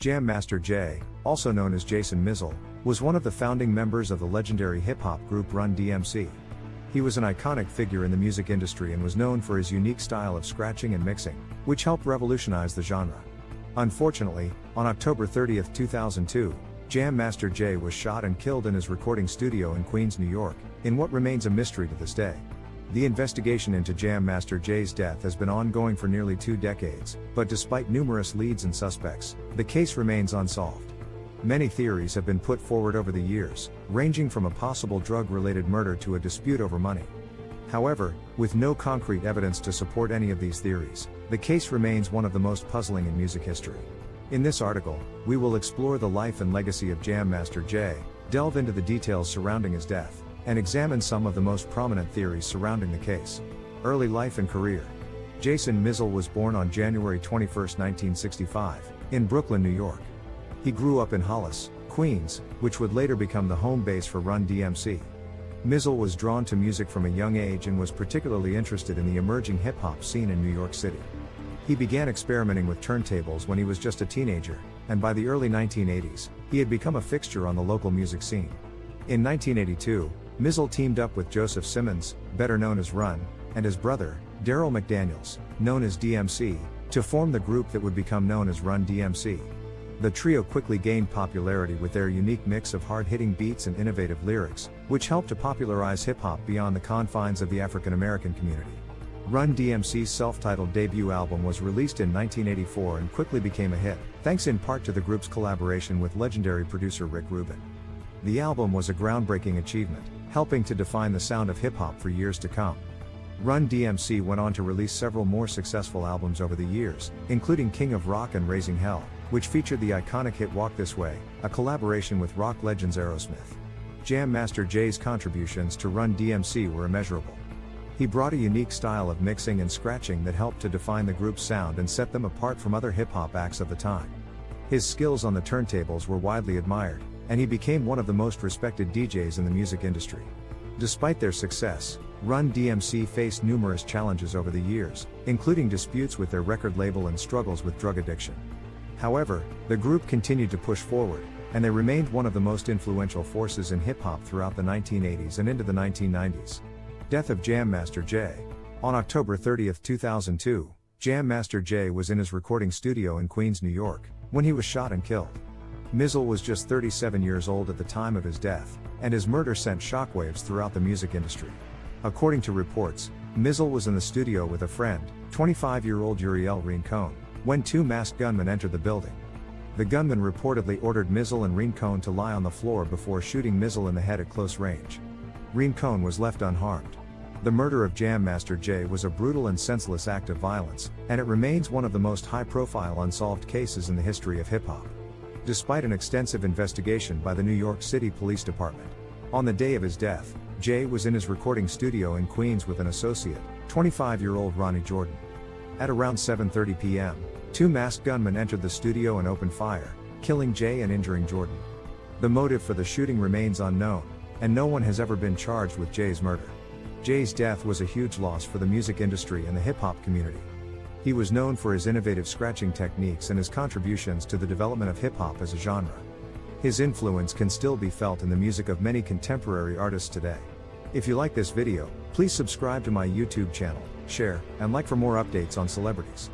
Jam Master Jay, also known as Jason Mizell, was one of the founding members of the legendary hip-hop group Run-DMC. He was an iconic figure in the music industry and was known for his unique style of scratching and mixing, which helped revolutionize the genre. Unfortunately, on October 30, 2002, Jam Master Jay was shot and killed in his recording studio in Queens, New York, in what remains a mystery to this day. The investigation into Jam Master Jay's death has been ongoing for nearly 2 decades, but despite numerous leads and suspects, the case remains unsolved. Many theories have been put forward over the years, ranging from a possible drug-related murder to a dispute over money. However, with no concrete evidence to support any of these theories, the case remains one of the most puzzling in music history. In this article, we will explore the life and legacy of Jam Master Jay, delve into the details surrounding his death, and examine some of the most prominent theories surrounding the case. Early life and career. Jason Mizell was born on January 21, 1965, in Brooklyn, New York. He grew up in Hollis, Queens, which would later become the home base for Run-DMC. Mizell was drawn to music from a young age and was particularly interested in the emerging hip-hop scene in New York City. He began experimenting with turntables when he was just a teenager, and by the early 1980s, he had become a fixture on the local music scene. In 1982, Mizell teamed up with Joseph Simmons, better known as Run, and his brother, Daryl McDaniels, known as DMC, to form the group that would become known as Run-DMC. The trio quickly gained popularity with their unique mix of hard-hitting beats and innovative lyrics, which helped to popularize hip-hop beyond the confines of the African American community. Run-DMC's self-titled debut album was released in 1984 and quickly became a hit, thanks in part to the group's collaboration with legendary producer Rick Rubin. The album was a groundbreaking achievement, helping to define the sound of hip-hop for years to come. Run-DMC went on to release several more successful albums over the years, including King of Rock and Raising Hell, which featured the iconic hit Walk This Way, a collaboration with rock legends Aerosmith. Jam Master Jay's contributions to Run-DMC were immeasurable. He brought a unique style of mixing and scratching that helped to define the group's sound and set them apart from other hip-hop acts of the time. His skills on the turntables were widely admired, and he became one of the most respected DJs in the music industry. Despite their success, Run-DMC faced numerous challenges over the years, including disputes with their record label and struggles with drug addiction. However, the group continued to push forward, and they remained one of the most influential forces in hip-hop throughout the 1980s and into the 1990s. Death of Jam Master Jay. On October 30, 2002, Jam Master Jay was in his recording studio in Queens, New York, when he was shot and killed. Mizell was just 37 years old at the time of his death, and his murder sent shockwaves throughout the music industry. According to reports, Mizell was in the studio with a friend, 25-year-old Uriel Rincon, when 2 masked gunmen entered the building. The gunmen reportedly ordered Mizell and Rincon to lie on the floor before shooting Mizell in the head at close range. Rincon was left unharmed. The murder of Jam Master Jay was a brutal and senseless act of violence, and it remains one of the most high-profile unsolved cases in the history of hip-hop. Despite an extensive investigation by the New York City Police Department, on the day of his death, Jay was in his recording studio in Queens with an associate, 25-year-old Ronnie Jordan. At around 7:30 p.m., 2 masked gunmen entered the studio and opened fire, killing Jay and injuring Jordan. The motive for the shooting remains unknown, and no one has ever been charged with Jay's murder. Jay's death was a huge loss for the music industry and the hip-hop community. He was known for his innovative scratching techniques and his contributions to the development of hip-hop as a genre. His influence can still be felt in the music of many contemporary artists today. If you like this video, please subscribe to my YouTube channel, share, and like for more updates on celebrities.